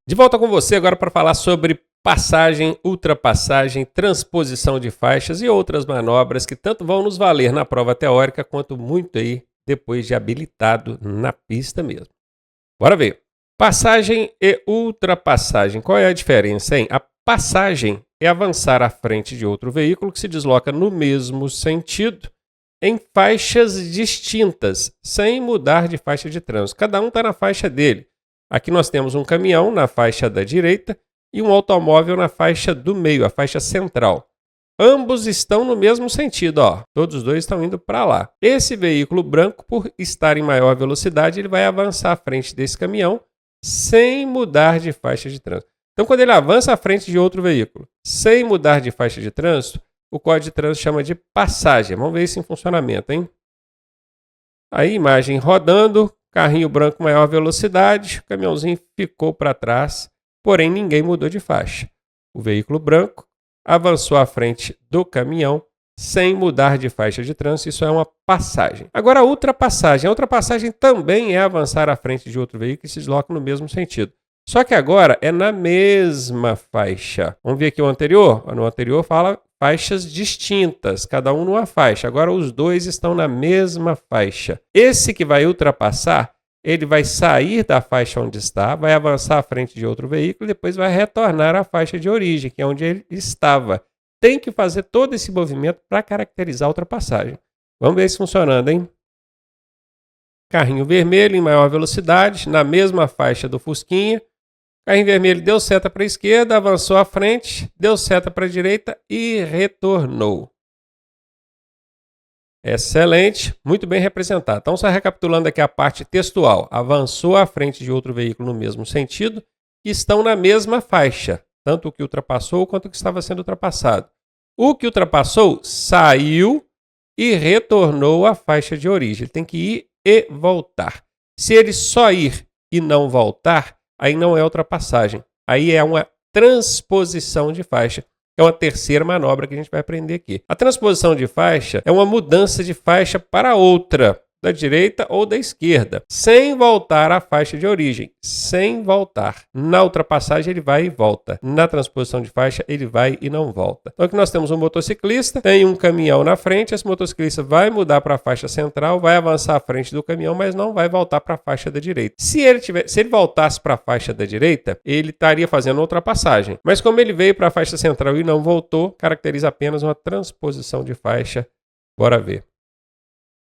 De volta com você agora para falar sobre passagem, ultrapassagem, transposição de faixas e outras manobras que tanto vão nos valer na prova teórica quanto muito aí depois de habilitado na pista mesmo. Bora ver. Passagem e ultrapassagem. Qual é a diferença, hein? A passagem é avançar à frente de outro veículo que se desloca no mesmo sentido em faixas distintas, sem mudar de faixa de trânsito. Cada um está na faixa dele. Aqui nós temos um caminhão na faixa da direita e um automóvel na faixa do meio, a faixa central. Ambos estão no mesmo sentido, ó. Todos os dois estão indo para lá. Esse veículo branco, por estar em maior velocidade, ele vai avançar à frente desse caminhão sem mudar de faixa de trânsito. Então, quando ele avança à frente de outro veículo sem mudar de faixa de trânsito, o Código de Trânsito chama de passagem. Vamos ver isso em funcionamento, hein? Aí, imagem rodando. Carrinho branco maior velocidade, o caminhãozinho ficou para trás, porém ninguém mudou de faixa. O veículo branco avançou à frente do caminhão sem mudar de faixa de trânsito, isso é uma passagem. Agora a ultrapassagem. A ultrapassagem também é avançar à frente de outro veículo que se desloca no mesmo sentido. Só que agora é na mesma faixa. Vamos ver aqui o anterior? No anterior fala faixas distintas, cada um numa faixa. Agora os dois estão na mesma faixa. Esse que vai ultrapassar, ele vai sair da faixa onde está, vai avançar à frente de outro veículo e depois vai retornar à faixa de origem, que é onde ele estava. Tem que fazer todo esse movimento para caracterizar a ultrapassagem. Vamos ver isso funcionando, hein? Carrinho vermelho em maior velocidade, na mesma faixa do Fusquinha. Carrinho vermelho deu seta para a esquerda, avançou à frente, deu seta para a direita e retornou. Excelente, muito bem representado. Então, só recapitulando aqui a parte textual. Avançou à frente de outro veículo no mesmo sentido e estão na mesma faixa, tanto o que ultrapassou quanto o que estava sendo ultrapassado. O que ultrapassou saiu e retornou à faixa de origem. Ele tem que ir e voltar. Se ele só ir e não voltar, aí não é ultrapassagem. Aí é uma transposição de faixa. É uma terceira manobra que a gente vai aprender aqui. A transposição de faixa é uma mudança de faixa para outra, da direita ou da esquerda, sem voltar à faixa de origem, sem voltar. Na ultrapassagem ele vai e volta. Na transposição de faixa ele vai e não volta. Então aqui nós temos um motociclista, tem um caminhão na frente, esse motociclista vai mudar para a faixa central, vai avançar à frente do caminhão, mas não vai voltar para a faixa da direita. Se ele voltasse para a faixa da direita, ele estaria fazendo ultrapassagem. Mas como ele veio para a faixa central e não voltou, caracteriza apenas uma transposição de faixa. Bora ver.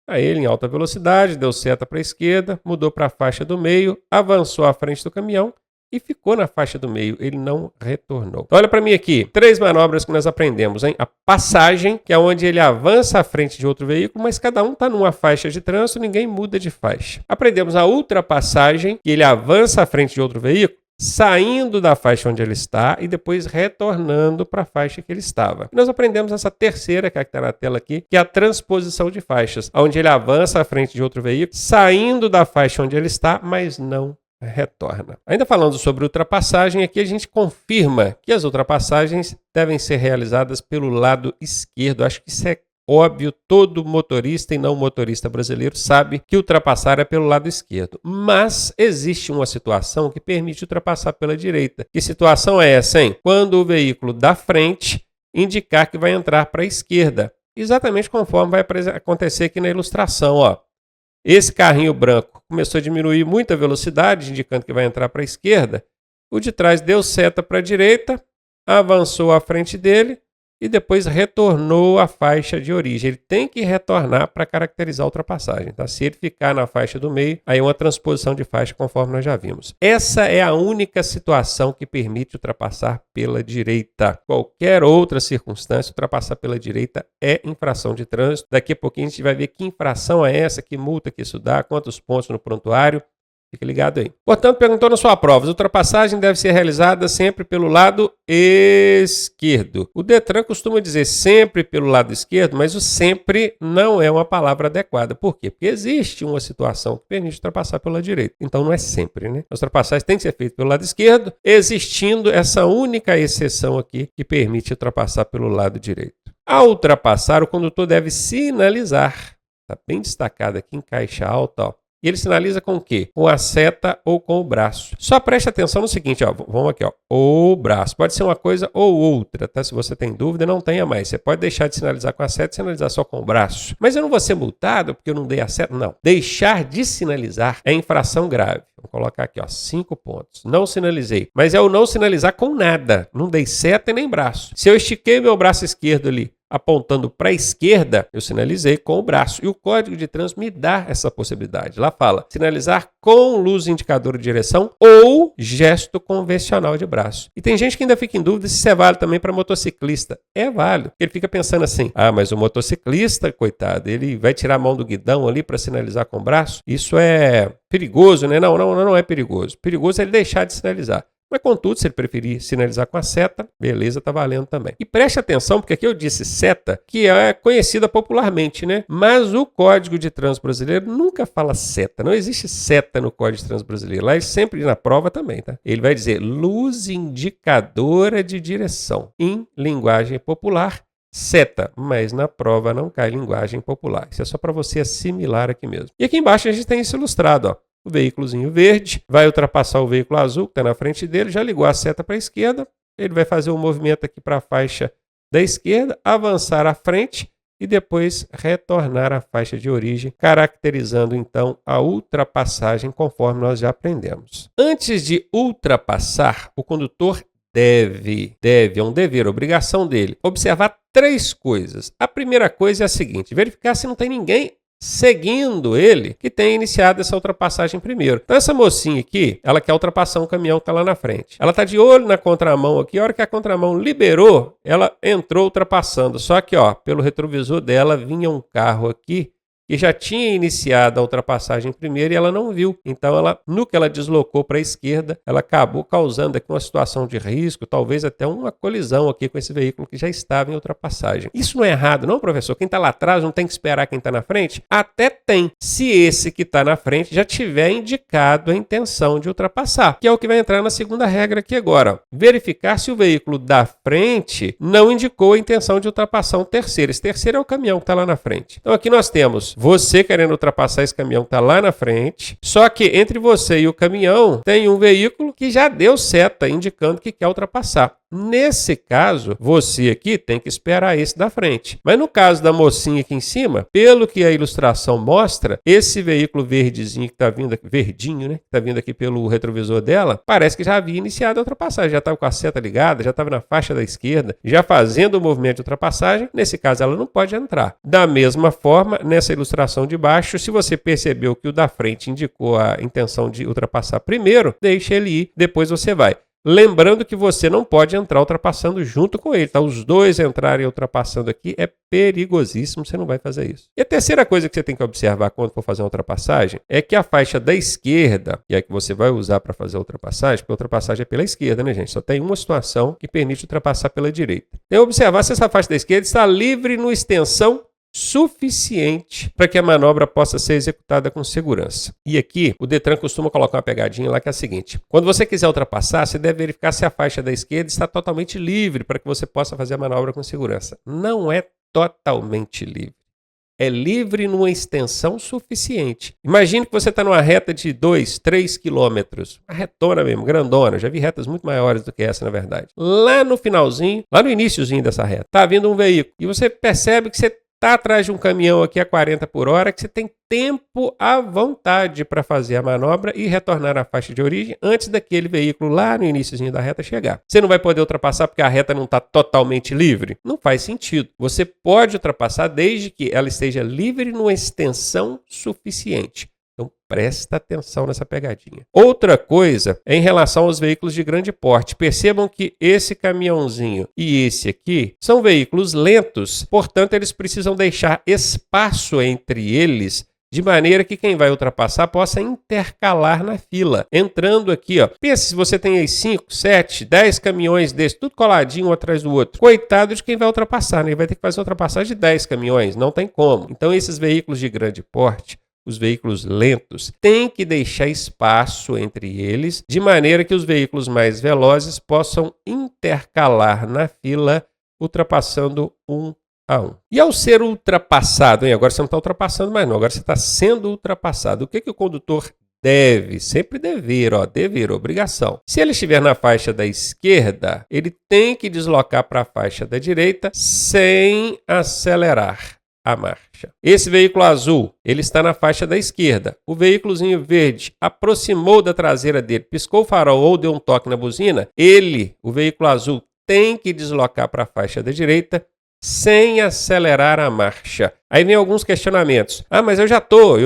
Aí ele em alta velocidade, deu seta para a esquerda, mudou para a faixa do meio, avançou à frente do caminhão e ficou na faixa do meio. Ele não retornou. Então, olha para mim aqui, 3 manobras que nós aprendemos, hein? A passagem, que é onde ele avança à frente de outro veículo, mas cada um está numa faixa de trânsito, ninguém muda de faixa. Aprendemos a ultrapassagem, que ele avança à frente de outro veículo, saindo da faixa onde ele está e depois retornando para a faixa que ele estava. Nós aprendemos essa terceira, que está na tela aqui, que é a transposição de faixas, onde ele avança à frente de outro veículo, saindo da faixa onde ele está, mas não retorna. Ainda falando sobre ultrapassagem, aqui a gente confirma que as ultrapassagens devem ser realizadas pelo lado esquerdo. Acho que isso é óbvio, todo motorista e não motorista brasileiro sabe que ultrapassar é pelo lado esquerdo. Mas existe uma situação que permite ultrapassar pela direita. Que situação é essa, hein? Quando o veículo da frente indicar que vai entrar para a esquerda. Exatamente conforme vai acontecer aqui na ilustração, ó. Esse carrinho branco começou a diminuir muita velocidade, indicando que vai entrar para a esquerda. O de trás deu seta para a direita, avançou à frente dele e depois retornou à faixa de origem. Ele tem que retornar para caracterizar a ultrapassagem. Tá? Se ele ficar na faixa do meio, aí é uma transposição de faixa, conforme nós já vimos. Essa é a única situação que permite ultrapassar pela direita. Qualquer outra circunstância, ultrapassar pela direita é infração de trânsito. Daqui a pouquinho a gente vai ver que infração é essa, que multa que isso dá, quantos pontos no prontuário. Fique ligado aí. Portanto, perguntou na sua prova, a ultrapassagem deve ser realizada sempre pelo lado esquerdo. O Detran costuma dizer sempre pelo lado esquerdo, mas o sempre não é uma palavra adequada. Por quê? Porque existe uma situação que permite ultrapassar pela direita. Então não é sempre, né? As ultrapassagens têm que ser feitas pelo lado esquerdo, existindo essa única exceção aqui que permite ultrapassar pelo lado direito. Ao ultrapassar, o condutor deve sinalizar. Está bem destacado aqui em caixa alta, ó. E ele sinaliza com o quê? Com a seta ou com o braço. Só preste atenção no seguinte, ó, vamos aqui, ó, o braço. Pode ser uma coisa ou outra, tá? Se você tem dúvida, não tenha mais. Você pode deixar de sinalizar com a seta e sinalizar só com o braço. Mas eu não vou ser multado porque eu não dei a seta? Não. Deixar de sinalizar é infração grave. Vou colocar aqui, ó, 5 pontos. Não sinalizei. Mas é o não sinalizar com nada. Não dei seta e nem braço. Se eu estiquei meu braço esquerdo ali, apontando para a esquerda, eu sinalizei com o braço. E o Código de Trânsito me dá essa possibilidade. Lá fala, sinalizar com luz indicadora de direção ou gesto convencional de braço. E tem gente que ainda fica em dúvida se isso é válido também para motociclista. É válido. Ele fica pensando assim, mas o motociclista, coitado, ele vai tirar a mão do guidão ali para sinalizar com o braço? Isso é perigoso, né? Não é perigoso. Perigoso é ele deixar de sinalizar. Mas, contudo, se ele preferir sinalizar com a seta, beleza, tá valendo também. E preste atenção, porque aqui eu disse seta, que é conhecida popularmente, né? Mas o Código de Trânsito Brasileiro nunca fala seta. Não existe seta no Código de Trânsito Brasileiro. Lá ele sempre, na prova também, tá? Ele vai dizer luz indicadora de direção. Em linguagem popular, seta, mas na prova não cai linguagem popular. Isso é só para você assimilar aqui mesmo. E aqui embaixo a gente tem isso ilustrado, ó. O veículozinho verde vai ultrapassar o veículo azul que está na frente dele, já ligou a seta para a esquerda, ele vai fazer um movimento aqui para a faixa da esquerda, avançar à frente e depois retornar à faixa de origem, caracterizando então a ultrapassagem conforme nós já aprendemos. Antes de ultrapassar, o condutor é um dever, obrigação dele, observar 3 coisas. A primeira coisa é a seguinte, verificar se não tem ninguém seguindo ele, que tem iniciado essa ultrapassagem primeiro. Então essa mocinha aqui, ela quer ultrapassar um caminhão que está lá na frente. Ela está de olho na contramão aqui, a hora que a contramão liberou, ela entrou ultrapassando. Só que, ó, pelo retrovisor dela vinha um carro aqui que já tinha iniciado a ultrapassagem primeiro e ela não viu. Então, no que ela deslocou para a esquerda, ela acabou causando aqui uma situação de risco, talvez até uma colisão aqui com esse veículo que já estava em ultrapassagem. Isso não é errado, não, professor? Quem está lá atrás não tem que esperar quem está na frente? Até tem, se esse que está na frente já tiver indicado a intenção de ultrapassar, que é o que vai entrar na segunda regra aqui agora. Ó. Verificar se o veículo da frente não indicou a intenção de ultrapassar um terceiro. Esse terceiro é o caminhão que está lá na frente. Então, aqui nós temos você querendo ultrapassar esse caminhão que está lá na frente, só que entre você e o caminhão tem um veículo que já deu seta indicando que quer ultrapassar. Nesse caso, você aqui tem que esperar esse da frente. Mas no caso da mocinha aqui em cima, pelo que a ilustração mostra, esse veículo verdezinho que está vindo aqui, verdinho, né? Que está vindo aqui pelo retrovisor dela, parece que já havia iniciado a ultrapassagem, já estava com a seta ligada, já estava na faixa da esquerda, já fazendo o movimento de ultrapassagem. Nesse caso, ela não pode entrar. Da mesma forma, nessa ilustração de baixo, se você percebeu que o da frente indicou a intenção de ultrapassar primeiro, deixa ele ir, depois você vai. Lembrando que você não pode entrar ultrapassando junto com ele, tá? Os dois entrarem ultrapassando aqui é perigosíssimo, você não vai fazer isso. E a terceira coisa que você tem que observar quando for fazer uma ultrapassagem é que a faixa da esquerda, que é a que você vai usar para fazer a ultrapassagem, porque a ultrapassagem é pela esquerda, né, gente? Só tem uma situação que permite ultrapassar pela direita. Tem que observar se essa faixa da esquerda está livre no extensão suficiente para que a manobra possa ser executada com segurança. E aqui, o Detran costuma colocar uma pegadinha lá que é a seguinte. Quando você quiser ultrapassar, você deve verificar se a faixa da esquerda está totalmente livre para que você possa fazer a manobra com segurança. Não é totalmente livre. É livre numa extensão suficiente. Imagine que você está numa reta de 2, 3 quilômetros. Uma retona mesmo, grandona. Já vi retas muito maiores do que essa, na verdade. Lá no finalzinho, lá no iniciozinho dessa reta, está vindo um veículo. E você percebe que você está atrás de um caminhão aqui a 40 por hora, que você tem tempo à vontade para fazer a manobra e retornar à faixa de origem antes daquele veículo lá no iniciozinho da reta chegar. Você não vai poder ultrapassar porque a reta não está totalmente livre? Não faz sentido. Você pode ultrapassar desde que ela esteja livre numa extensão suficiente. Então, presta atenção nessa pegadinha. Outra coisa é em relação aos veículos de grande porte. Percebam que esse caminhãozinho e esse aqui são veículos lentos, portanto, eles precisam deixar espaço entre eles de maneira que quem vai ultrapassar possa intercalar na fila. Entrando aqui, ó. Pensa se você tem aí 5, 7, 10 caminhões desses, tudo coladinho um atrás do outro. Coitado de quem vai ultrapassar, né? Ele vai ter que fazer ultrapassagem de 10 caminhões, não tem como. Então, esses veículos de grande porte, os veículos lentos, têm que deixar espaço entre eles, de maneira que os veículos mais velozes possam intercalar na fila, ultrapassando um 2-1. E ao ser ultrapassado, agora você não está ultrapassando mais não, agora você está sendo ultrapassado. O que o condutor deve? Sempre dever, obrigação. Se ele estiver na faixa da esquerda, ele tem que deslocar para a faixa da direita sem acelerar a marcha. Esse veículo azul, ele está na faixa da esquerda. O veículozinho verde aproximou da traseira dele, piscou o farol ou deu um toque na buzina, o veículo azul, tem que deslocar para a faixa da direita sem acelerar a marcha. Aí vem alguns questionamentos. Mas eu estou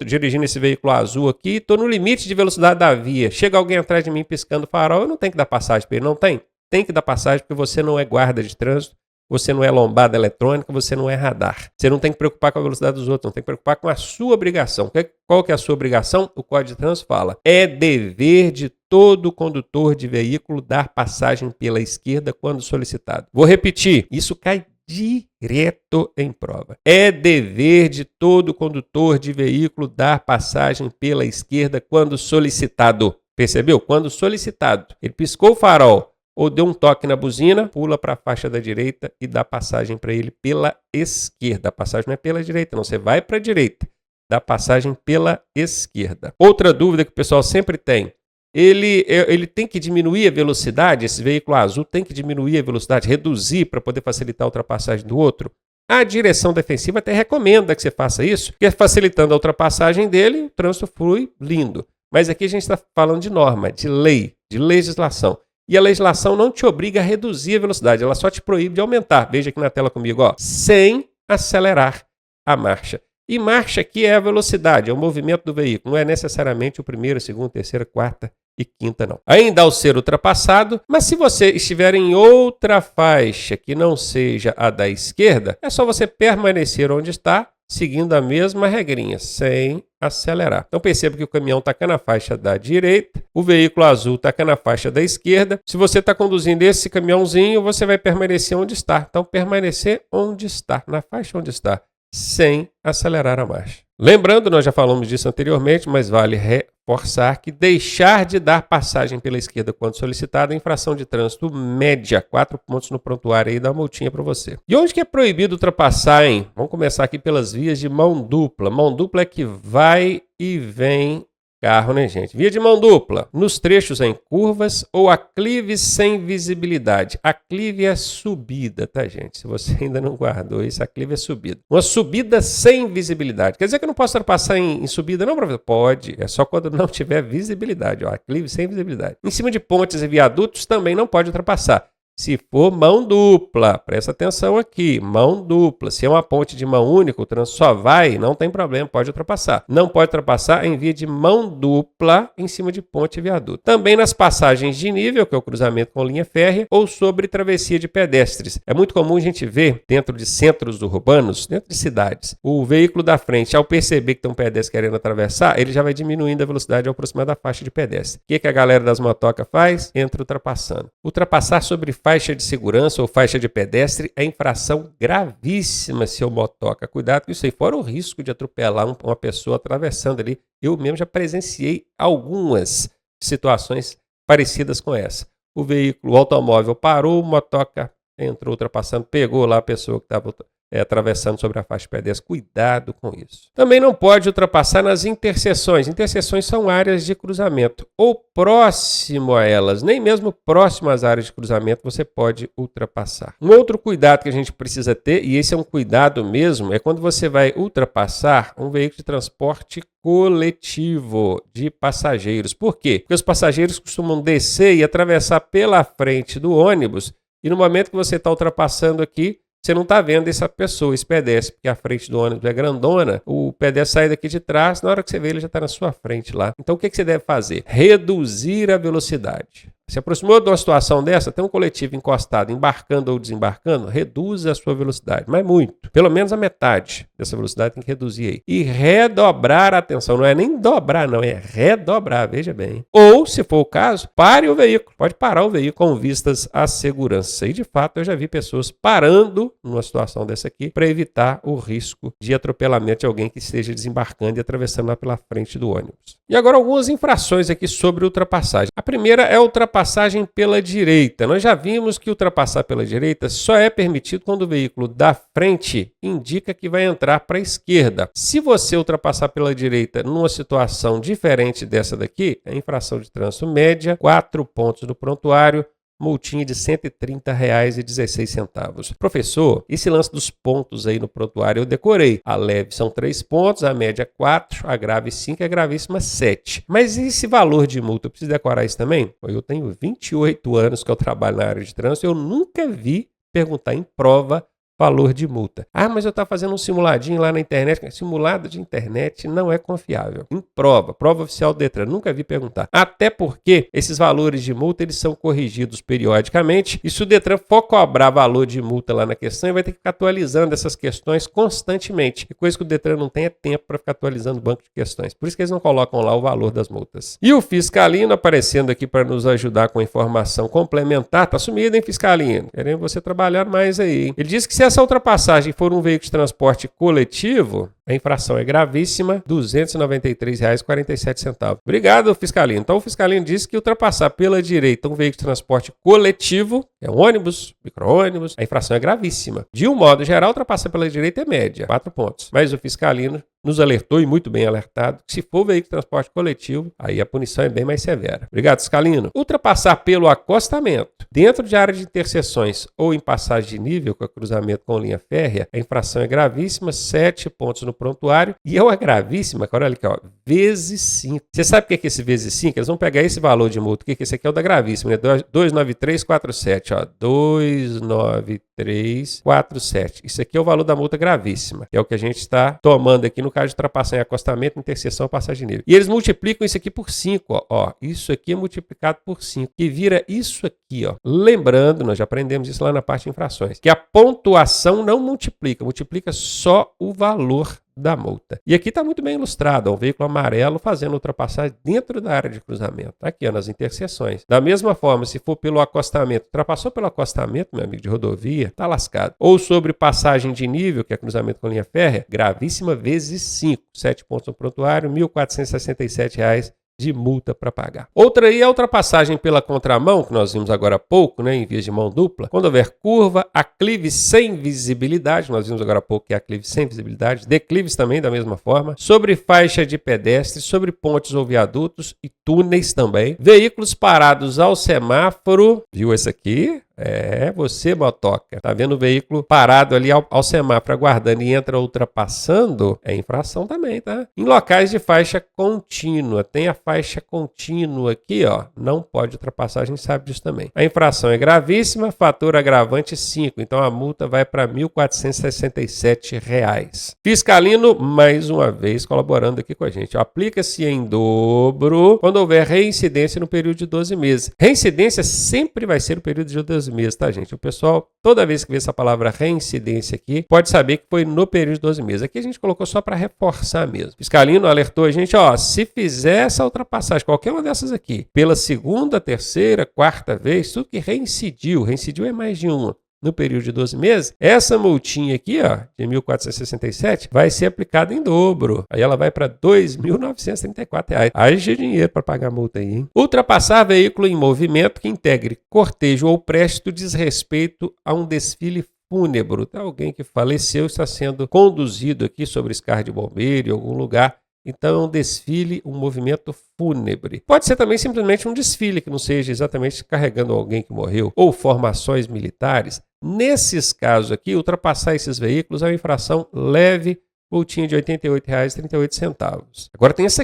dirigindo esse veículo azul aqui, estou no limite de velocidade da via. Chega alguém atrás de mim piscando o farol, eu não tenho que dar passagem para ele, não tem? Tem que dar passagem porque você não é guarda de trânsito, você não é lombada eletrônica, você não é radar. Você não tem que preocupar com a velocidade dos outros, não tem que preocupar com a sua obrigação. Qual que é a sua obrigação? O Código de Trânsito fala. É dever de todo condutor de veículo dar passagem pela esquerda quando solicitado. Vou repetir, isso cai direto em prova. É dever de todo condutor de veículo dar passagem pela esquerda quando solicitado. Percebeu? Quando solicitado. Ele piscou o farol ou deu um toque na buzina, pula para a faixa da direita e dá passagem para ele pela esquerda. A passagem não é pela direita, não. Você vai para a direita, dá passagem pela esquerda. Outra dúvida que o pessoal sempre tem. Ele tem que diminuir a velocidade, esse veículo azul tem que diminuir a velocidade, reduzir para poder facilitar a ultrapassagem do outro? A direção defensiva até recomenda que você faça isso, porque facilitando a ultrapassagem dele, o trânsito flui lindo. Mas aqui a gente está falando de norma, de lei, de legislação. E a legislação não te obriga a reduzir a velocidade, ela só te proíbe de aumentar. Veja aqui na tela comigo, sem acelerar a marcha. E marcha aqui é a velocidade, é o movimento do veículo, não é necessariamente o primeiro, segundo, terceira, quarta e quinta, não. Ainda ao ser ultrapassado, mas se você estiver em outra faixa que não seja a da esquerda, é só você permanecer onde está, seguindo a mesma regrinha, sem acelerar. Então perceba que o caminhão está na faixa da direita, o veículo azul está na faixa da esquerda. Se você está conduzindo esse caminhãozinho, você vai permanecer onde está. Então permanecer onde está, na faixa onde está, sem acelerar a marcha. Lembrando, nós já falamos disso anteriormente, mas vale reforçar que deixar de dar passagem pela esquerda quando solicitado é infração de trânsito média, 4 pontos no prontuário aí, dá uma multinha para você. E onde que é proibido ultrapassar, hein? Vamos começar aqui pelas vias de mão dupla. Mão dupla é que vai e vem carro, né, gente? Via de mão dupla, nos trechos em curvas ou aclives sem visibilidade. Aclive é subida, tá, gente? Se você ainda não guardou isso, aclive é subida. Uma subida sem visibilidade. Quer dizer que eu não posso ultrapassar em subida, não, professor? Pode, é só quando não tiver visibilidade, ó, aclive sem visibilidade. Em cima de pontes e viadutos também não pode ultrapassar. Se for mão dupla, presta atenção aqui, mão dupla. Se é uma ponte de mão única, o trânsito só vai, não tem problema, pode ultrapassar. Não pode ultrapassar em via de mão dupla em cima de ponte e viaduto. Também nas passagens de nível, que é o cruzamento com linha férrea, ou sobre travessia de pedestres. É muito comum a gente ver dentro de centros urbanos, dentro de cidades, o veículo da frente, ao perceber que tem um pedestre querendo atravessar, ele já vai diminuindo a velocidade ao aproximar da faixa de pedestre. O que a galera das motocas faz? Entra ultrapassando. Ultrapassar sobre faixa de segurança ou faixa de pedestre é infração gravíssima, seu motoca. Cuidado com isso aí, fora o risco de atropelar uma pessoa atravessando ali. Eu mesmo já presenciei algumas situações parecidas com essa. O automóvel parou, o motoca entrou ultrapassando, pegou lá a pessoa que estava atravessando sobre a faixa de pedestre. Cuidado com isso. Também não pode ultrapassar nas interseções. Interseções são áreas de cruzamento ou próximo a elas. Nem mesmo próximo às áreas de cruzamento você pode ultrapassar. Um outro cuidado que a gente precisa ter, e esse é um cuidado mesmo, é quando você vai ultrapassar um veículo de transporte coletivo de passageiros. Por quê? Porque os passageiros costumam descer e atravessar pela frente do ônibus e no momento que você está ultrapassando aqui, você não está vendo essa pessoa, esse pedestre, porque a frente do ônibus é grandona, o pedestre sai daqui de trás, na hora que você vê ele já está na sua frente lá. Então o que você deve fazer? Reduzir a velocidade. Se aproximou de uma situação dessa, tem um coletivo encostado, embarcando ou desembarcando, reduza a sua velocidade, mas muito. Pelo menos a metade dessa velocidade tem que reduzir aí. E redobrar a atenção, não é nem dobrar não, é redobrar, veja bem. Ou, se for o caso, pare o veículo, pode parar o veículo com vistas à segurança. E de fato eu já vi pessoas parando numa situação dessa aqui para evitar o risco de atropelamento de alguém que esteja desembarcando e atravessando lá pela frente do ônibus. E agora algumas infrações aqui sobre ultrapassagem. A primeira é ultrapassagem ultrapassagem pela direita. Nós já vimos que ultrapassar pela direita só é permitido quando o veículo da frente indica que vai entrar para a esquerda. Se você ultrapassar pela direita numa situação diferente dessa daqui, é infração de trânsito média, 4 pontos no prontuário, multinha de R$ 130,16. Professor, esse lance dos pontos aí no prontuário eu decorei. A leve são 3 pontos, a média 4, a grave 5 e a gravíssima 7. Mas e esse valor de multa? Eu preciso decorar isso também? Eu tenho 28 anos que eu trabalho na área de trânsito, eu nunca vi perguntar em prova valor de multa. Ah, mas eu estava fazendo um simuladinho lá na internet. Simulado de internet não é confiável. Em prova oficial do Detran, nunca vi perguntar. Até porque esses valores de multa eles são corrigidos periodicamente e se o Detran for cobrar valor de multa lá na questão, ele vai ter que ficar atualizando essas questões constantemente. E coisa que o Detran não tem é tempo para ficar atualizando o banco de questões. Por isso que eles não colocam lá o valor das multas. E o Fiscalino aparecendo aqui para nos ajudar com informação complementar. Tá sumido, hein, Fiscalino? Querendo você trabalhar mais aí, hein? Ele diz que se essa ultrapassagem for um veículo de transporte coletivo, a infração é gravíssima, R$ 293,47. Obrigado, Fiscalino. Então, o Fiscalino disse que ultrapassar pela direita um veículo de transporte coletivo, é um ônibus, micro-ônibus, a infração é gravíssima. De um modo geral, ultrapassar pela direita é média, 4 pontos. Mas o Fiscalino nos alertou, e muito bem alertado, que se for veículo de transporte coletivo, aí a punição é bem mais severa. Obrigado, Fiscalino. Ultrapassar pelo acostamento, dentro de área de interseções ou em passagem de nível, com cruzamento com linha férrea, a infração é gravíssima, 7 pontos no prontuário, e é uma gravíssima, olha aqui, ó, vezes 5. Você sabe o que é esse vezes 5? Eles vão pegar esse valor de multa, o que é esse aqui? É o da gravíssima, né? 29347, ó, 29347. Isso aqui é o valor da multa gravíssima, que é o que a gente está tomando aqui no caso de ultrapassar em acostamento, interseção, passagem de nível. E eles multiplicam isso aqui por 5, ó. Isso aqui é multiplicado por 5, que vira isso aqui, ó. Lembrando, nós já aprendemos isso lá na parte de infrações, que a pontuação não multiplica, multiplica só o valor da multa. E aqui está muito bem ilustrado, ó, um veículo amarelo fazendo ultrapassagem dentro da área de cruzamento, aqui ó, nas interseções. Da mesma forma, se for pelo acostamento, ultrapassou pelo acostamento, meu amigo de rodovia, tá lascado. Ou sobre passagem de nível, que é cruzamento com linha férrea, gravíssima vezes 5, 7 pontos no prontuário, R$ 1.467 de multa para pagar. Outra aí é a ultrapassagem pela contramão, que nós vimos agora há pouco, né, em vias de mão dupla. Quando houver curva, aclive sem visibilidade, nós vimos agora há pouco que é aclive sem visibilidade, declives também da mesma forma, sobre faixa de pedestres, sobre pontes ou viadutos e túneis também. Veículos parados ao semáforo, viu esse aqui? É, você, motoca, tá vendo o veículo parado ali ao semáforo aguardando e entra ultrapassando, é infração também, tá? Em locais de faixa contínua, tem a faixa contínua aqui, ó, não pode ultrapassar, a gente sabe disso também. A infração é gravíssima, fator agravante 5, então a multa vai para R$ 1.467. Fiscalino, mais uma vez, colaborando aqui com a gente. Aplica-se em dobro quando houver reincidência no período de 12 meses. Reincidência sempre vai ser o período de 12 meses, tá, gente? O pessoal, toda vez que vê essa palavra reincidência aqui, pode saber que foi no período de 12 meses. Aqui a gente colocou só para reforçar mesmo. Fiscalino alertou a gente, ó, se fizer essa ultrapassagem, qualquer uma dessas aqui, pela segunda, terceira, quarta vez, tudo que reincidiu é mais de uma, no período de 12 meses, essa multinha aqui, ó, de R$ 1.467, vai ser aplicada em dobro. Aí ela vai para R$ 2.934. Haja dinheiro para pagar a multa aí, hein? Ultrapassar veículo em movimento que integre cortejo ou preste desrespeito a um desfile fúnebre. Tem alguém que faleceu está sendo conduzido aqui sobre esse carro de bombeiro em algum lugar. Então é um desfile, um movimento fúnebre. Pode ser também simplesmente um desfile que não seja exatamente carregando alguém que morreu ou formações militares. Nesses casos aqui, ultrapassar esses veículos é uma infração leve, multinha de R$ 88,38. Agora tem essa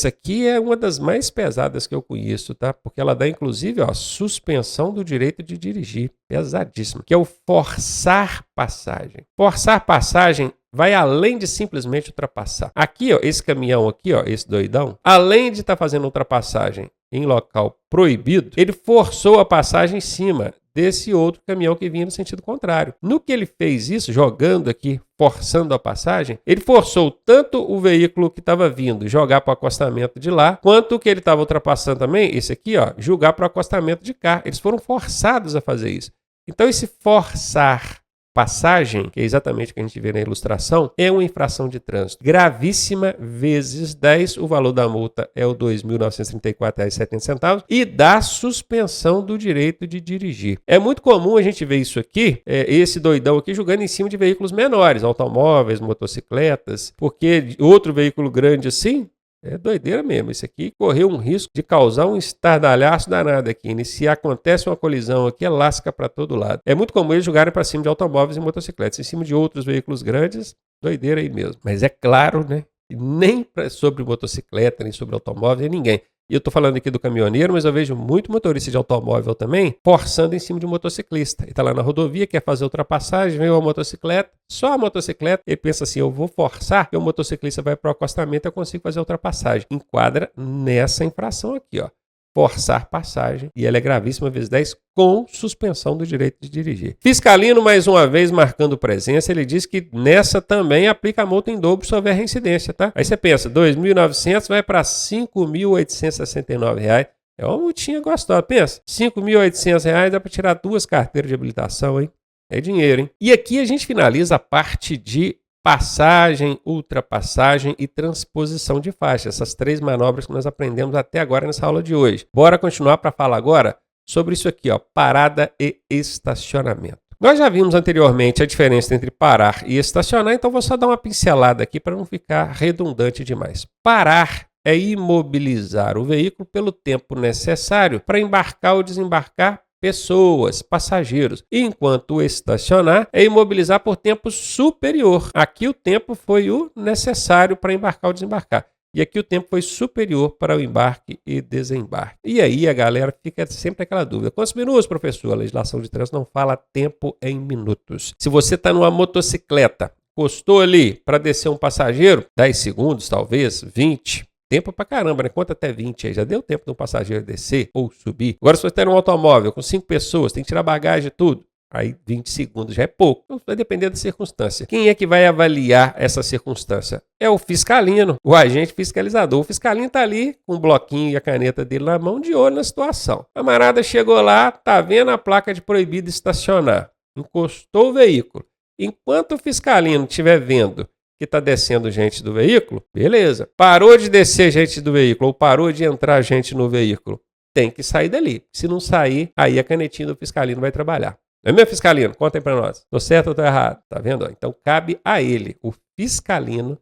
aqui é uma das mais pesadas que eu conheço, tá? Porque ela dá inclusive, ó, suspensão do direito de dirigir, pesadíssima, que é o forçar passagem. Forçar passagem vai além de simplesmente ultrapassar. Aqui, ó, esse caminhão aqui, ó, esse doidão, além de estar fazendo ultrapassagem em local proibido, ele forçou a passagem em cima desse outro caminhão que vinha no sentido contrário. No que ele fez isso, jogando aqui, forçando a passagem, ele forçou tanto o veículo que estava vindo jogar para o acostamento de lá, quanto o que ele estava ultrapassando também, esse aqui, ó, jogar para o acostamento de cá. Eles foram forçados a fazer isso. Então, esse forçar passagem, que é exatamente o que a gente vê na ilustração, é uma infração de trânsito gravíssima vezes 10, o valor da multa é o R$ 2.934,70 e da suspensão do direito de dirigir. É muito comum a gente ver isso aqui, esse doidão aqui julgando em cima de veículos menores, automóveis, motocicletas, porque outro veículo grande assim, é doideira mesmo. Esse aqui correu um risco de causar um estardalhaço danado aqui. E se acontece uma colisão aqui, é lasca para todo lado. É muito comum eles jogarem para cima de automóveis e motocicletas. Em cima de outros veículos grandes, doideira aí mesmo. Mas é claro, né? Nem sobre motocicleta, nem sobre automóvel, nem ninguém. E eu estou falando aqui do caminhoneiro, mas eu vejo muito motorista de automóvel também forçando em cima de um motociclista. Ele está lá na rodovia, quer fazer ultrapassagem, vem uma motocicleta, só a motocicleta, ele pensa assim, eu vou forçar, que o motociclista vai para o acostamento, eu consigo fazer a ultrapassagem. Enquadra nessa infração aqui, ó. Forçar passagem, e ela é gravíssima vezes 10, com suspensão do direito de dirigir. Fiscalino, mais uma vez, marcando presença, ele diz que nessa também aplica a multa em dobro se houver reincidência, tá? Aí você pensa, R$ 2.900 vai para R$ 5.869. É uma multinha gostosa. Pensa, R$ 5.800 dá para tirar 2 carteiras de habilitação, hein? É dinheiro, hein? E aqui a gente finaliza a parte de passagem, ultrapassagem e transposição de faixa. Essas 3 manobras que nós aprendemos até agora nessa aula de hoje. Bora continuar para falar agora sobre isso aqui, ó, parada e estacionamento. Nós já vimos anteriormente a diferença entre parar e estacionar, então vou só dar uma pincelada aqui para não ficar redundante demais. Parar é imobilizar o veículo pelo tempo necessário para embarcar ou desembarcar pessoas, passageiros, enquanto estacionar é imobilizar por tempo superior. Aqui o tempo foi o necessário para embarcar ou desembarcar. E aqui o tempo foi superior para o embarque e desembarque. E aí a galera fica sempre aquela dúvida. Quantos minutos, professor? A legislação de trânsito não fala tempo em minutos. Se você está numa motocicleta, encostou ali para descer um passageiro, 10 segundos talvez, 20. Tempo pra caramba, né? Conta até 20 aí. Já deu tempo de um passageiro descer ou subir. Agora, se você tem um automóvel com 5 pessoas, tem que tirar bagagem e tudo. Aí 20 segundos já é pouco. Então, vai depender da circunstância. Quem é que vai avaliar essa circunstância? É o fiscalino, o agente fiscalizador. O fiscalino tá ali com o bloquinho e a caneta dele na mão, de olho na situação. A camarada chegou lá, tá vendo a placa de proibido estacionar. Encostou o veículo. Enquanto o fiscalino estiver vendo que está descendo gente do veículo, beleza. Parou de descer gente do veículo ou parou de entrar gente no veículo, tem que sair dali. Se não sair, aí a canetinha do fiscalino vai trabalhar. Não é meu fiscalino? Conta aí para nós. Estou certo ou estou errado? Tá vendo? Então cabe a ele, o fiscalino,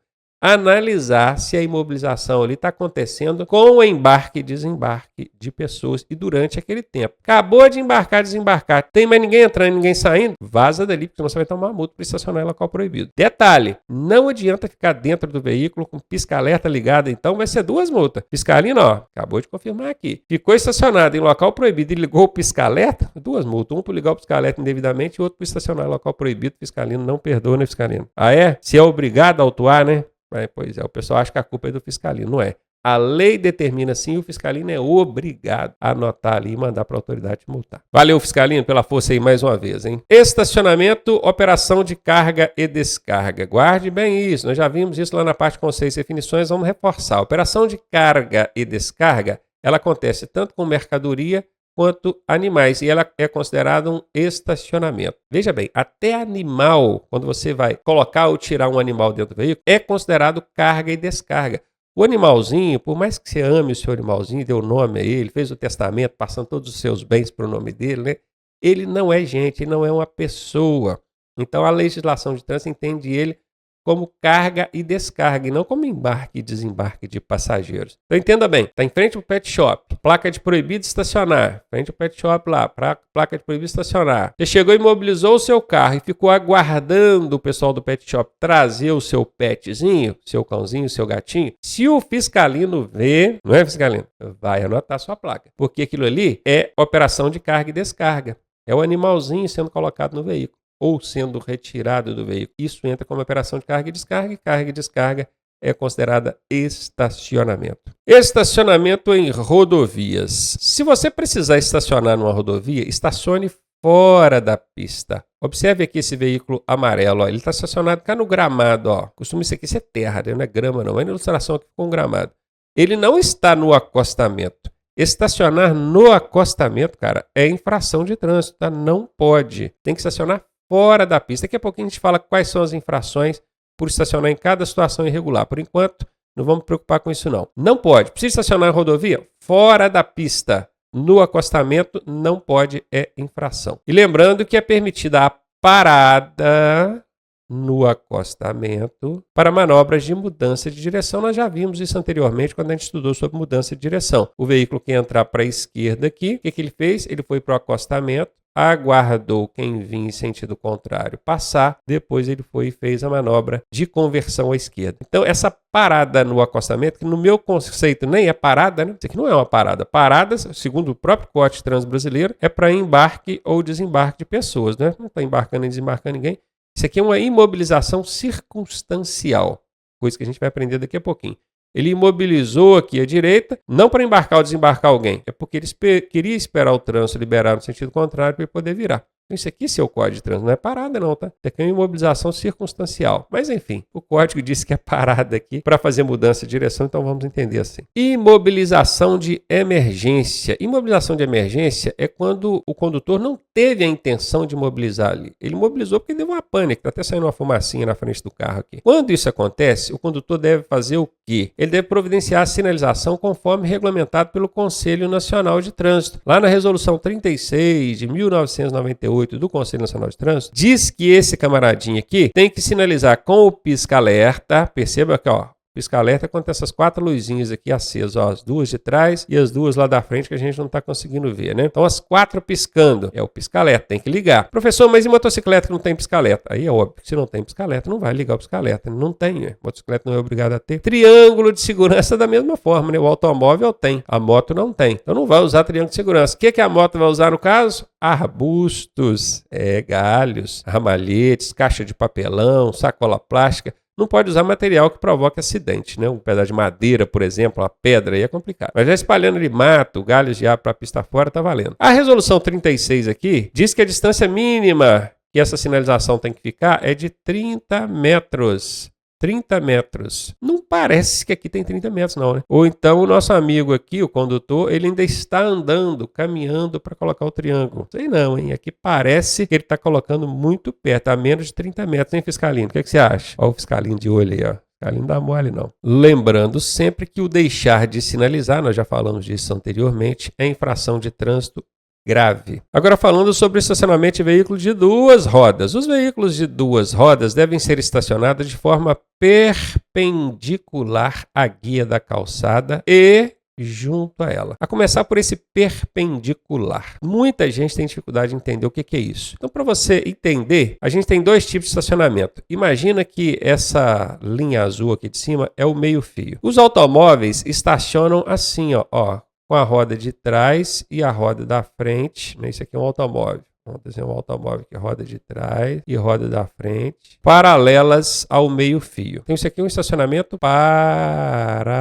analisar se a imobilização ali está acontecendo com o embarque e desembarque de pessoas e durante aquele tempo. Acabou de embarcar, desembarcar, tem mais ninguém entrando, ninguém saindo, vaza dali, porque senão você vai tomar uma multa para estacionar em local proibido. Detalhe, não adianta ficar dentro do veículo com pisca-alerta ligado, então vai ser 2 multas. Fiscalino, ó, acabou de confirmar aqui. Ficou estacionado em local proibido e ligou o pisca-alerta, 2 multas. Um por ligar o pisca-alerta indevidamente e outro por estacionar em local proibido. Fiscalino não perdoa, né, fiscalino? Ah, é? Se é obrigado a autuar, né? Pois é, o pessoal acha que a culpa é do fiscalino, não é. A lei determina assim, o fiscalino é obrigado a anotar ali e mandar para a autoridade multar. Valeu, fiscalino, pela força aí mais uma vez, hein? Estacionamento, operação de carga e descarga. Guarde bem isso, nós já vimos isso lá na parte de conceitos e definições, vamos reforçar. A operação de carga e descarga, ela acontece tanto com mercadoria quanto animais, e ela é considerada um estacionamento. Veja bem, até animal, quando você vai colocar ou tirar um animal dentro do veículo, é considerado carga e descarga. O animalzinho, por mais que você ame o seu animalzinho, deu nome a ele, fez o testamento, passando todos os seus bens para o nome dele, né? Ele não é gente, ele não é uma pessoa. Então a legislação de trânsito entende ele como carga e descarga, e não como embarque e desembarque de passageiros. Então entenda bem, está em frente ao pet shop, placa de proibido estacionar, frente ao pet shop lá, placa de proibido estacionar. Você chegou e imobilizou o seu carro e ficou aguardando o pessoal do pet shop trazer o seu petzinho, seu cãozinho, seu gatinho. Se o fiscalino vê, não é, fiscalino? Vai anotar sua placa, porque aquilo ali é operação de carga e descarga. É o animalzinho sendo colocado no veículo ou sendo retirado do veículo. Isso entra como operação de carga e descarga é considerada estacionamento. Estacionamento em rodovias. Se você precisar estacionar numa rodovia, estacione fora da pista. Observe aqui esse veículo amarelo, ó. Ele está estacionado cá no gramado. Ó. Costuma isso aqui ser terra, né? Não é grama não, é na ilustração aqui com gramado. Ele não está no acostamento. Estacionar no acostamento, cara, é infração de trânsito, tá? Não pode. Tem que estacionar fora da pista. Daqui a pouquinho a gente fala quais são as infrações por estacionar em cada situação irregular. Por enquanto, não vamos preocupar com isso não. Não pode. Precisa estacionar em rodovia? Fora da pista. No acostamento, não pode, é infração. E lembrando que é permitida a parada no acostamento para manobras de mudança de direção. Nós já vimos isso anteriormente quando a gente estudou sobre mudança de direção. O veículo que entrar para a esquerda aqui, o que ele fez? Ele foi para o acostamento, aguardou quem vinha em sentido contrário passar, depois ele foi e fez a manobra de conversão à esquerda. Então, essa parada no acostamento, que no meu conceito nem é parada, né? Isso aqui não é uma parada. Paradas, segundo o próprio Código de Trânsito Brasileiro, é para embarque ou desembarque de pessoas, né? Não está embarcando nem desembarcando ninguém. Isso aqui é uma imobilização circunstancial, coisa que a gente vai aprender daqui a pouquinho. Ele imobilizou aqui à direita, não para embarcar ou desembarcar alguém, é porque ele queria esperar o trânsito liberar no sentido contrário para ele poder virar. Então, isso aqui, seu código de trânsito, não é parada não, tá? Isso aqui é uma imobilização circunstancial. Mas, enfim, o código disse que é parada aqui para fazer mudança de direção, então vamos entender assim. Imobilização de emergência. Imobilização de emergência é quando o condutor não teve a intenção de imobilizar ali. Ele imobilizou porque deu uma pane, que está até saindo uma fumacinha na frente do carro aqui. Quando isso acontece, o condutor deve fazer o quê? Ele deve providenciar a sinalização conforme regulamentado pelo Conselho Nacional de Trânsito. Lá na Resolução 36 de 1998, do Conselho Nacional de Trânsito, diz que esse camaradinho aqui tem que sinalizar com o pisca-alerta. Perceba que, ó, pisca-alerta quando tem essas 4 luzinhas aqui acesas, ó, as 2 de trás e as 2 lá da frente que a gente não está conseguindo ver, né? Então as 4 piscando, é o pisca-alerta, tem que ligar. Professor, mas e motocicleta que não tem pisca-alerta? Aí é óbvio que se não tem pisca-alerta, não vai ligar o pisca-alerta. Não tem, né? Motocicleta não é obrigado a ter. Triângulo de segurança da mesma forma, né? O automóvel tem, a moto não tem. Então não vai usar triângulo de segurança. O que a moto vai usar no caso? Arbustos, galhos, ramalhetes, caixa de papelão, sacola plástica. Não pode usar material que provoque acidente, né? Um pedaço de madeira, por exemplo, uma pedra, aí é complicado. Mas já espalhando de mato, galhos de ar para a pista fora, tá valendo. A resolução 36 aqui diz que a distância mínima que essa sinalização tem que ficar é de 30 metros. 30 metros. Não parece que aqui tem 30 metros, não, né? Ou então o nosso amigo aqui, o condutor, ele ainda está andando, caminhando para colocar o triângulo. Sei não, hein? Aqui parece que ele está colocando muito perto, a menos de 30 metros, hein, Fiscalino? O que você acha? Olha o Fiscalino de olho aí, ó. Fiscalino não dá mole, não. Lembrando sempre que o deixar de sinalizar, nós já falamos disso anteriormente, é infração de trânsito grave. Agora falando sobre estacionamento de veículo de 2 rodas. Os veículos de 2 rodas devem ser estacionados de forma perpendicular à guia da calçada e junto a ela. A começar por esse perpendicular. Muita gente tem dificuldade de entender o que é isso. Então, para você entender, a gente tem 2 tipos de estacionamento. Imagina que essa linha azul aqui de cima é o meio-fio. Os automóveis estacionam assim, ó, com a roda de trás e a roda da frente. Isso aqui é um automóvel. Vamos desenhar um automóvel aqui, roda de trás e roda da frente, paralelas ao meio-fio. Então, isso aqui é um estacionamento paralelo.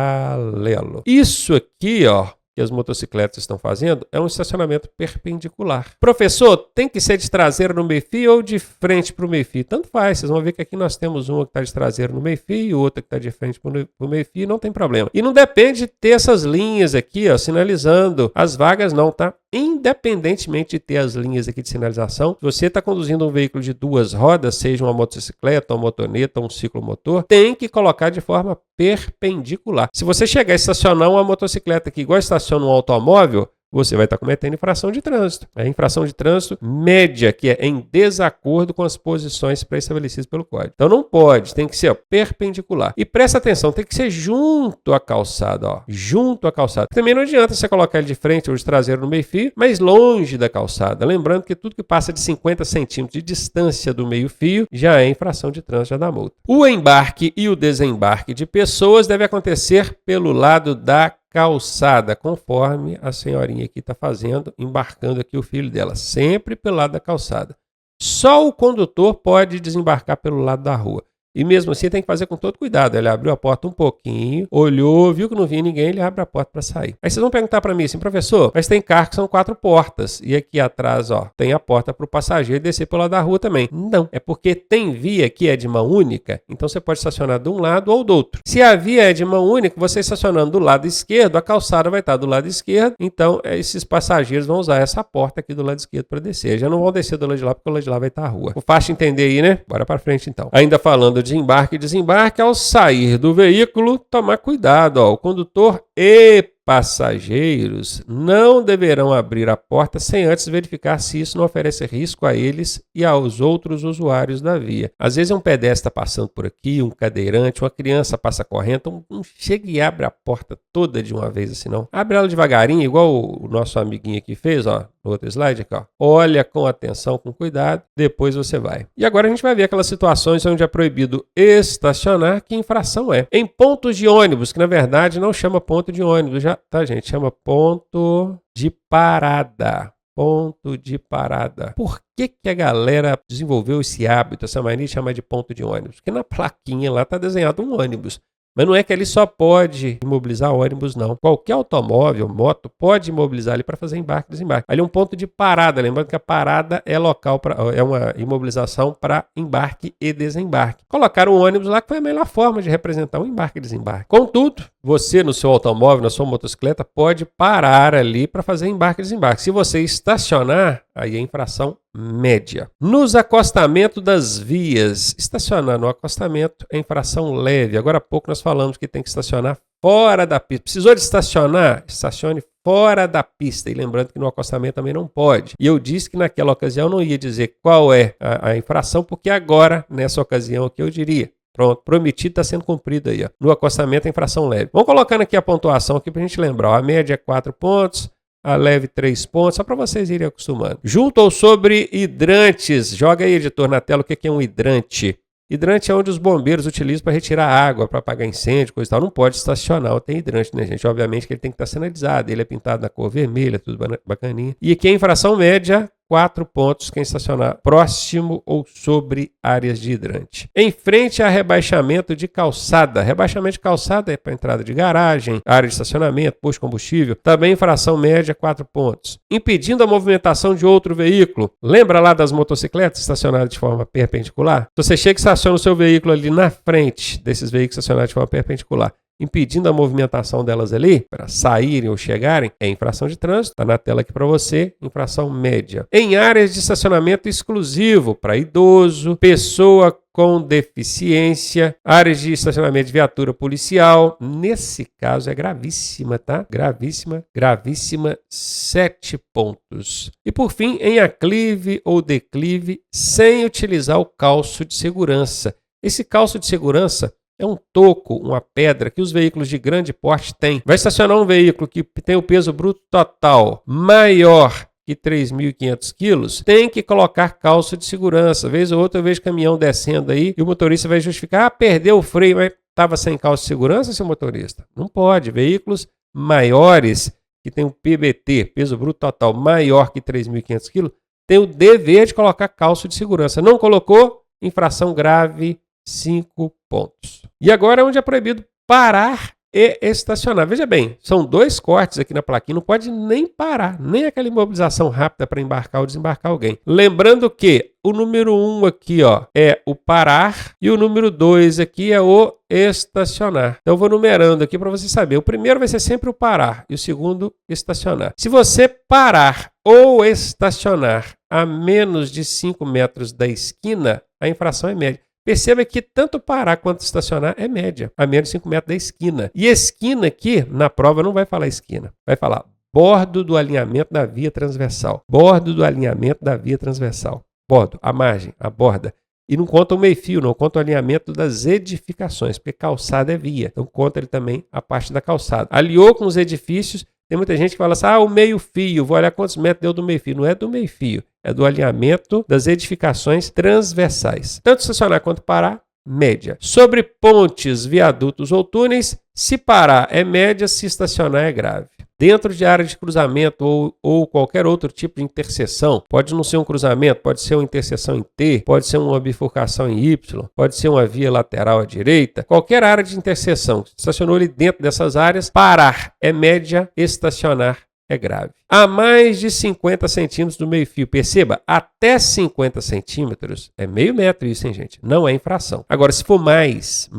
Isso aqui, ó, que as motocicletas estão fazendo, é um estacionamento perpendicular. Professor, tem que ser de traseiro no meio-fio ou de frente para o meio-fio? Tanto faz, vocês vão ver que aqui nós temos uma que está de traseiro no meio-fio e outra que está de frente para o meio-fio, não tem problema. E não depende de ter essas linhas aqui, ó, sinalizando as vagas não, tá? Independentemente de ter as linhas aqui de sinalização, se você está conduzindo um veículo de 2 rodas, seja uma motocicleta, uma motoneta, um ciclomotor, tem que colocar de forma perpendicular. Se você chegar a estacionar uma motocicleta aqui igual estaciona um automóvel, você vai estar cometendo infração de trânsito. É infração de trânsito média, que é em desacordo com as posições pré-estabelecidas pelo código. Então não pode, tem que ser perpendicular. E presta atenção, tem que ser junto à calçada, ó, junto à calçada. Também não adianta você colocar ele de frente ou de traseiro no meio-fio, mas longe da calçada. Lembrando que tudo que passa de 50 centímetros de distância do meio-fio já é infração de trânsito, já dá multa. O embarque e o desembarque de pessoas deve acontecer pelo lado da calçada, conforme a senhorinha aqui está fazendo, embarcando aqui o filho dela, sempre pelo lado da calçada. Só o condutor pode desembarcar pelo lado da rua. E mesmo assim tem que fazer com todo cuidado. Ele abriu a porta um pouquinho, olhou, viu que não vinha ninguém, ele abre a porta para sair. Aí vocês vão perguntar para mim assim, professor, mas tem carro que são 4 portas. E aqui atrás, ó, tem a porta para o passageiro descer pelo lado da rua também. Não, é porque tem via que é de mão única, então você pode estacionar de um lado ou do outro. Se a via é de mão única, você estacionando do lado esquerdo, a calçada vai estar do lado esquerdo, então esses passageiros vão usar essa porta aqui do lado esquerdo para descer. Já não vão descer do lado de lá, porque o lado de lá vai estar a rua. Fácil de entender aí, né? Bora para frente então. Ainda falando de embarque e desembarque, ao sair do veículo, tomar cuidado, ó, o condutor e passageiros não deverão abrir a porta sem antes verificar se isso não oferece risco a eles e aos outros usuários da via. Às vezes um pedestre está passando por aqui, um cadeirante, uma criança passa correndo, não chega e abre a porta toda de uma vez assim não. Abre ela devagarinho, igual o nosso amiguinho aqui fez, ó, no outro slide aqui, ó. Olha com atenção, com cuidado, depois você vai. E agora a gente vai ver aquelas situações onde é proibido estacionar, que infração é. Em pontos de ônibus, que na verdade não chama ponto de ônibus, já tá, gente? Chama ponto de parada. Ponto de parada. Por que a galera desenvolveu esse hábito, essa mania de chamar de ponto de ônibus? Porque na plaquinha lá tá desenhado um ônibus. Mas não é que ele só pode imobilizar ônibus, não. Qualquer automóvel, moto, pode imobilizar ali para fazer embarque e desembarque. Ali é um ponto de parada, lembrando que a parada é local é uma imobilização para embarque e desembarque. Colocaram um ônibus lá que foi a melhor forma de representar um embarque e desembarque. Contudo, você no seu automóvel, na sua motocicleta, pode parar ali para fazer embarque e desembarque. Se você estacionar, aí é infração média. Nos acostamentos das vias, estacionar no acostamento é infração leve. Agora há pouco nós falamos que tem que estacionar fora da pista. Precisou de estacionar? Estacione fora da pista. E lembrando que no acostamento também não pode. E eu disse que naquela ocasião eu não ia dizer qual é a infração, porque agora, nessa ocasião aqui, eu diria. Pronto, prometido está sendo cumprido aí. Ó. No acostamento é infração leve. Vamos colocando aqui a pontuação aqui para a gente lembrar. Ó. A média é 4 pontos. A leve 3 pontos, só para vocês irem acostumando. Junto ou sobre hidrantes. Joga aí, editor, na tela o que é um hidrante. Hidrante é onde os bombeiros utilizam para retirar água, para apagar incêndio, coisa e tal. Não pode estacionar, tem hidrante, né, gente? Obviamente que ele tem que estar sinalizado. Ele é pintado na cor vermelha, tudo bacaninha. E aqui a infração média, 4 pontos, quem estacionar próximo ou sobre áreas de hidrante. Em frente a rebaixamento de calçada. Rebaixamento de calçada é para entrada de garagem, área de estacionamento, posto de combustível. Também infração média, 4 pontos. Impedindo a movimentação de outro veículo. Lembra lá das motocicletas estacionadas de forma perpendicular? Se você chega e estaciona o seu veículo ali na frente desses veículos estacionados de forma perpendicular, impedindo a movimentação delas ali, para saírem ou chegarem, é infração de trânsito. Está na tela aqui para você, infração média. Em áreas de estacionamento exclusivo, para idoso, pessoa com deficiência, áreas de estacionamento de viatura policial. Nesse caso é gravíssima, tá? Gravíssima, gravíssima, 7 pontos. E por fim, em aclive ou declive, sem utilizar o calço de segurança. Esse calço de segurança é um toco, uma pedra que os veículos de grande porte têm. Vai estacionar um veículo que tem o peso bruto total maior que 3.500 quilos, tem que colocar calço de segurança. Vez ou outra eu vejo caminhão descendo aí e o motorista vai justificar, perdeu o freio, mas estava sem calço de segurança, seu motorista? Não pode. Veículos maiores que tem um PBT, peso bruto total maior que 3.500 quilos, tem o dever de colocar calço de segurança. Não colocou? Infração grave, 5 pontos. E agora é onde é proibido parar e estacionar. Veja bem, são 2 cortes aqui na plaquinha, não pode nem parar, nem aquela imobilização rápida para embarcar ou desembarcar alguém. Lembrando que o número 1 aqui, ó, é o parar e o número 2 aqui é o estacionar. Então eu vou numerando aqui para você saber. O primeiro vai ser sempre o parar e o segundo estacionar. Se você parar ou estacionar a menos de 5 metros da esquina, a infração é média. Perceba que tanto parar quanto estacionar é média, a menos de 5 metros da esquina. E esquina aqui, na prova, não vai falar esquina, vai falar bordo do alinhamento da via transversal. Bordo do alinhamento da via transversal. Bordo, a margem, a borda. E não conta o meio-fio, não conta o alinhamento das edificações, porque calçada é via. Então conta ele também a parte da calçada. Aliou com os edifícios, tem muita gente que fala assim, o meio-fio, vou olhar quantos metros deu do meio-fio. Não é do meio-fio, é do alinhamento das edificações transversais. Tanto estacionar quanto parar, média. Sobre pontes, viadutos ou túneis, se parar é média, se estacionar é grave. dentro de área de cruzamento ou qualquer outro tipo de interseção. Pode não ser um cruzamento, pode ser uma interseção em T, pode ser uma bifurcação em Y, pode ser uma via lateral à direita. Qualquer área de interseção, estacionou ali dentro dessas áreas, parar é média, estacionar é grave. A mais de 50 centímetros do meio-fio. Perceba, até 50 centímetros é meio metro isso, hein, gente? Não é infração. Agora, se for mais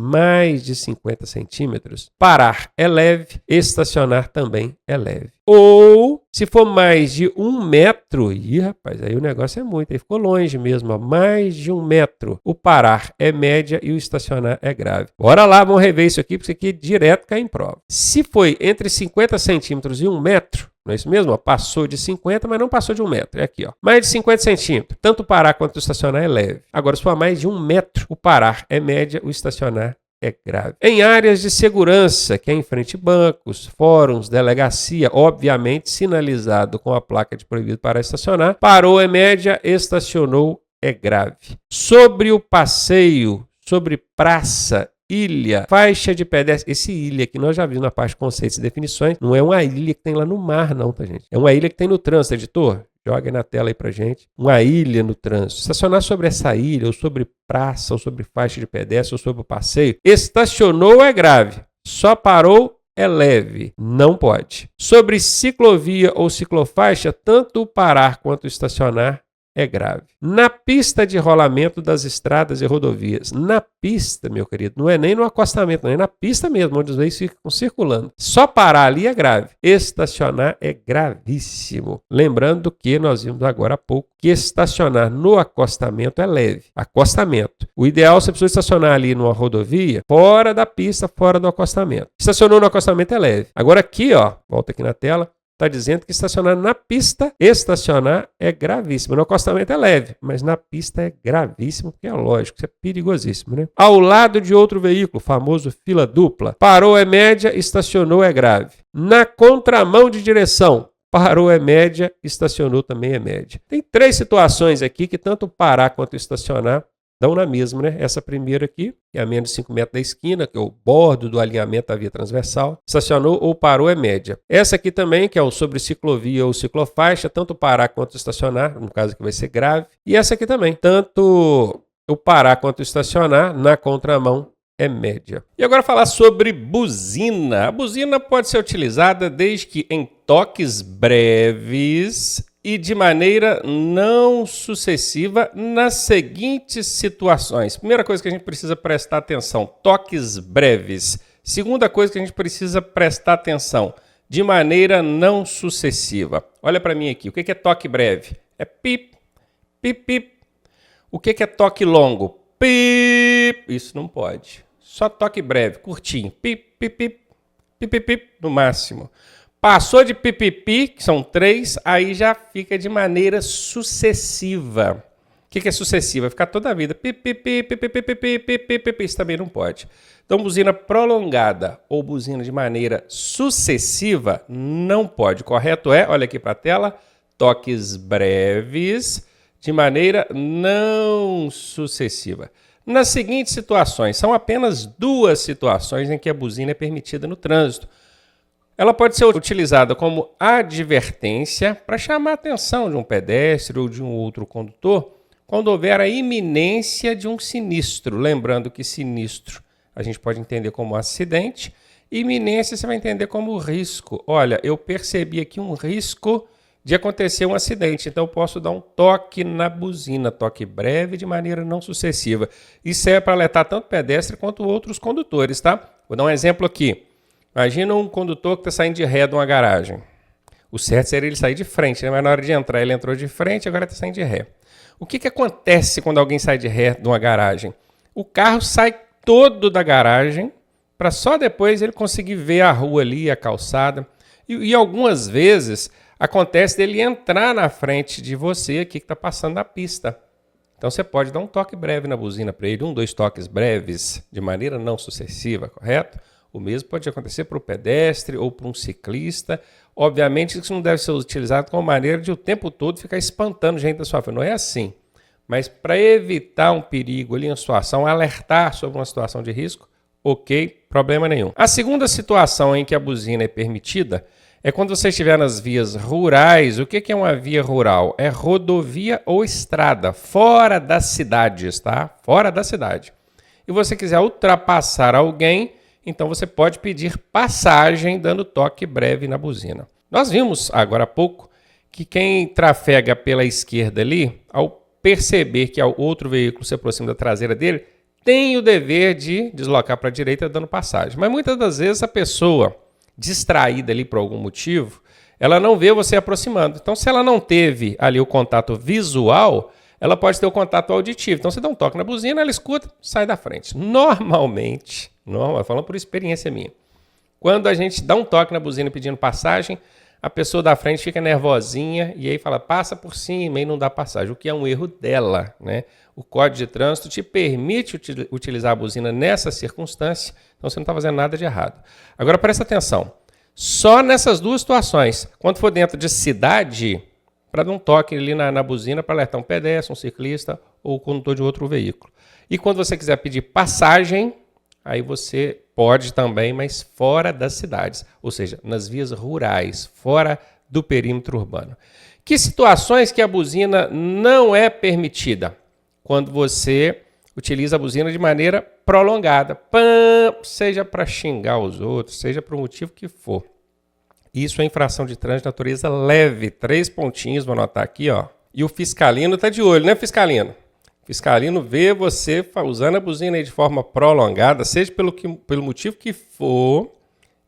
de 50 centímetros, parar é leve, estacionar também é leve. Ou, se for mais de 1 metro, ih, rapaz, aí o negócio é muito, aí ficou longe mesmo, ó, mais de 1 metro, o parar é média e o estacionar é grave. Bora lá, vamos rever isso aqui, porque isso aqui direto cai em prova. Se foi entre 50 centímetros e 1 metro, não é isso mesmo? Ó, passou de 50, mas não passou de 1 metro. É aqui, ó. Mais de 50 centímetros. Tanto o parar quanto o estacionar é leve. Agora, se for mais de 1 metro, o parar é média, o estacionar é grave. Em áreas de segurança, que é em frente a bancos, fóruns, delegacia, obviamente sinalizado com a placa de proibido parar e estacionar, parou é média, estacionou é grave. Sobre o passeio, sobre praça, ilha, faixa de pedestre. Esse ilha que nós já vimos na parte de conceitos e definições, não é uma ilha que tem lá no mar, não, tá, gente? É uma ilha que tem no trânsito, editor. Joga aí na tela aí pra gente. Uma ilha no trânsito. Estacionar sobre essa ilha, ou sobre praça, ou sobre faixa de pedestre, ou sobre o passeio. Estacionou é grave. Só parou é leve. Não pode. Sobre ciclovia ou ciclofaixa, tanto o parar quanto o estacionar é grave. Na pista de rolamento das estradas e rodovias. Na pista, meu querido, não é nem no acostamento, não é na pista mesmo, onde os veículos ficam circulando. Só parar ali é grave. Estacionar é gravíssimo. Lembrando que nós vimos agora há pouco que estacionar no acostamento é leve. Acostamento. O ideal, você precisa estacionar ali numa rodovia, fora da pista, fora do acostamento. Estacionou no acostamento é leve. Agora aqui, ó, volta aqui na tela, está dizendo que estacionar na pista, estacionar é gravíssimo. No acostamento é leve, mas na pista é gravíssimo, porque é lógico, isso é perigosíssimo, né? Ao lado de outro veículo, famoso fila dupla, parou é média, estacionou é grave. Na contramão de direção, parou é média, estacionou também é média. Tem 3 situações aqui que tanto parar quanto estacionar dão na mesma, né? Essa primeira aqui, que é a menos de 5 metros da esquina, que é o bordo do alinhamento da via transversal. Estacionou ou parou é média. Essa aqui também, que é o sobre ciclovia ou ciclofaixa, tanto parar quanto estacionar, no caso aqui vai ser grave. E essa aqui também, tanto o parar quanto o estacionar, na contramão, é média. E agora falar sobre buzina. A buzina pode ser utilizada desde que em toques breves e de maneira não sucessiva nas seguintes situações. Primeira coisa que a gente precisa prestar atenção, toques breves. Segunda coisa que a gente precisa prestar atenção, de maneira não sucessiva. Olha para mim aqui, o que é toque breve? É pip, pip, pip. O que é toque longo? Pip. Isso não pode. Só toque breve, curtinho. Pip, pip, pip, pip, pip, pip, no máximo. Passou de pipipi, que são 3, aí já fica de maneira sucessiva. O que é sucessiva? Ficar toda a vida. Pipipi, pipipi, pipipi, isso também não pode. Então, buzina prolongada ou buzina de maneira sucessiva não pode. Correto é, olha aqui para a tela, toques breves de maneira não sucessiva. Nas seguintes situações, são apenas 2 situações em que a buzina é permitida no trânsito. Ela pode ser utilizada como advertência para chamar a atenção de um pedestre ou de um outro condutor quando houver a iminência de um sinistro. Lembrando que sinistro a gente pode entender como acidente, iminência você vai entender como risco. Olha, eu percebi aqui um risco de acontecer um acidente, então eu posso dar um toque na buzina, toque breve de maneira não sucessiva. Isso é para alertar tanto pedestre quanto outros condutores, tá? Vou dar um exemplo aqui. Imagina um condutor que está saindo de ré de uma garagem. O certo seria ele sair de frente, né? Mas na hora de entrar ele entrou de frente, agora está saindo de ré. O que acontece quando alguém sai de ré de uma garagem? O carro sai todo da garagem para só depois ele conseguir ver a rua ali, a calçada. E algumas vezes acontece dele entrar na frente de você aqui que está passando na pista. Então você pode dar um toque breve na buzina para ele, 1, 2 toques breves de maneira não sucessiva, correto? O mesmo pode acontecer para o pedestre ou para um ciclista. Obviamente isso não deve ser utilizado como maneira de o tempo todo ficar espantando gente da sua frente. Não é assim. Mas para evitar um perigo ali, uma situação, alertar sobre uma situação de risco, ok, problema nenhum. A segunda situação em que a buzina é permitida É quando você estiver nas vias rurais. O que é uma via rural? É rodovia ou estrada, fora das cidades, tá? Fora da cidade. E você quiser ultrapassar alguém, então você pode pedir passagem dando toque breve na buzina. Nós vimos agora há pouco que quem trafega pela esquerda ali, ao perceber que o outro veículo se aproxima da traseira dele, tem o dever de deslocar para a direita dando passagem. Mas muitas das vezes a pessoa distraída ali por algum motivo, ela não vê você aproximando. Então, se ela não teve ali o contato visual, ela pode ter o contato auditivo. Então, você dá um toque na buzina, ela escuta, sai da frente. Normalmente, falando por experiência minha, quando a gente dá um toque na buzina pedindo passagem, a pessoa da frente fica nervosinha e aí fala, passa por cima e não dá passagem, o que é um erro dela, né? O Código de Trânsito te permite utilizar a buzina nessa circunstância, então você não está fazendo nada de errado. Agora presta atenção, só nessas duas situações, quando for dentro de cidade, para dar um toque ali na buzina para alertar um pedestre, um ciclista ou o condutor de outro veículo. E quando você quiser pedir passagem, aí você pode também, mas fora das cidades, ou seja, nas vias rurais, fora do perímetro urbano. Que situações que a buzina não é permitida? Quando você utiliza a buzina de maneira prolongada, seja para xingar os outros, seja por um motivo que for. Isso é infração de trânsito de natureza leve, 3 pontinhos, vou anotar aqui, ó. E o fiscalino está de olho, né, fiscalino? Fiscalino vê você usando a buzina aí de forma prolongada, seja pelo motivo que for,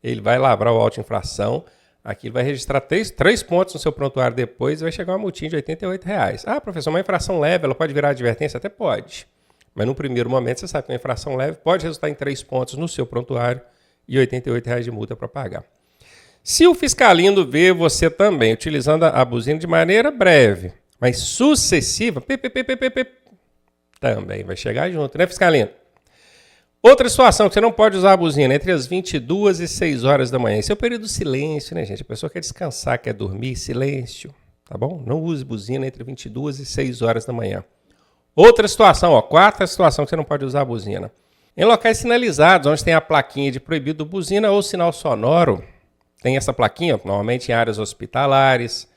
ele vai lavrar o auto de infração, aqui ele vai registrar 3 pontos no seu prontuário depois e vai chegar uma multinha de R$ 88. Ah, professor, uma infração leve, ela pode virar advertência? Até pode. Mas no primeiro momento você sabe que uma infração leve pode resultar em 3 pontos no seu prontuário e R$ 88 de multa para pagar. Se o fiscalino vê você também utilizando a buzina de maneira breve, mas sucessiva, também vai chegar junto, né, fiscalino? Outra situação que você não pode usar a buzina entre as 22 e 6 horas da manhã. Esse é o período do silêncio, né, gente? A pessoa quer descansar, quer dormir, silêncio, tá bom? Não use buzina entre 22 e 6 horas da manhã. Outra situação, ó, quarta situação que você não pode usar a buzina. Em locais sinalizados, onde tem a plaquinha de proibido buzina ou sinal sonoro, tem essa plaquinha, normalmente em áreas hospitalares,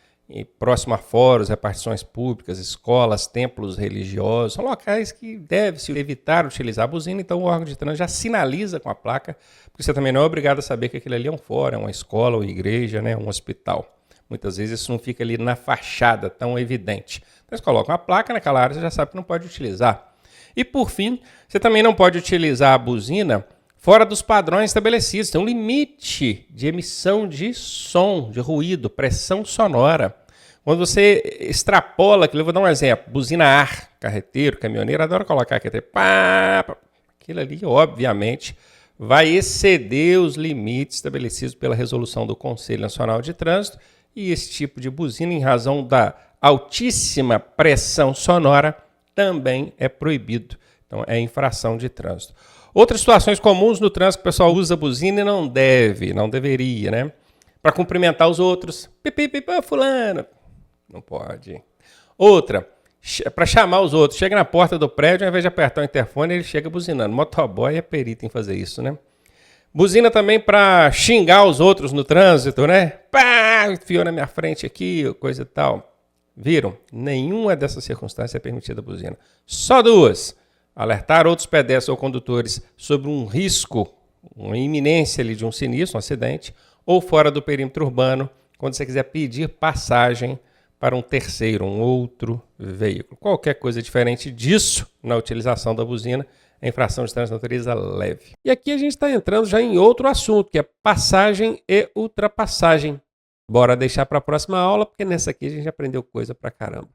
próximo a fóruns, repartições públicas, escolas, templos religiosos, são locais que deve-se evitar utilizar a buzina, então o órgão de trânsito já sinaliza com a placa, porque você também não é obrigado a saber que aquilo ali é um fórum, é uma escola, uma igreja, né, um hospital. Muitas vezes isso não fica ali na fachada tão evidente. Então você coloca uma placa naquela área, você já sabe que não pode utilizar. E por fim, você também não pode utilizar a buzina fora dos padrões estabelecidos. Tem um limite de emissão de som, de ruído, pressão sonora. Quando você extrapola, eu vou dar um exemplo, buzina ar, carreteiro, caminhoneiro, adora colocar aquele aquilo ali, obviamente, vai exceder os limites estabelecidos pela resolução do Conselho Nacional de Trânsito e esse tipo de buzina, em razão da altíssima pressão sonora, também é proibido. Então, é infração de trânsito. Outras situações comuns no trânsito que o pessoal usa buzina e não deveria, né? Para cumprimentar os outros. Fulano. Não pode. Outra, para chamar os outros. Chega na porta do prédio, ao invés de apertar o interfone, ele chega buzinando. Motoboy é perito em fazer isso, né? Buzina também para xingar os outros no trânsito, né? Pá, enfiou na minha frente aqui, coisa e tal. Viram? Nenhuma dessas circunstâncias é permitida a buzina. Só 2. Alertar outros pedestres ou condutores sobre um risco, uma iminência ali de um sinistro, um acidente, ou fora do perímetro urbano, quando você quiser pedir passagem para um terceiro, um outro veículo. Qualquer coisa diferente disso na utilização da buzina é infração de trânsito de natureza leve. E aqui a gente está entrando já em outro assunto, que é passagem e ultrapassagem. Bora deixar para a próxima aula, porque nessa aqui a gente aprendeu coisa pra caramba.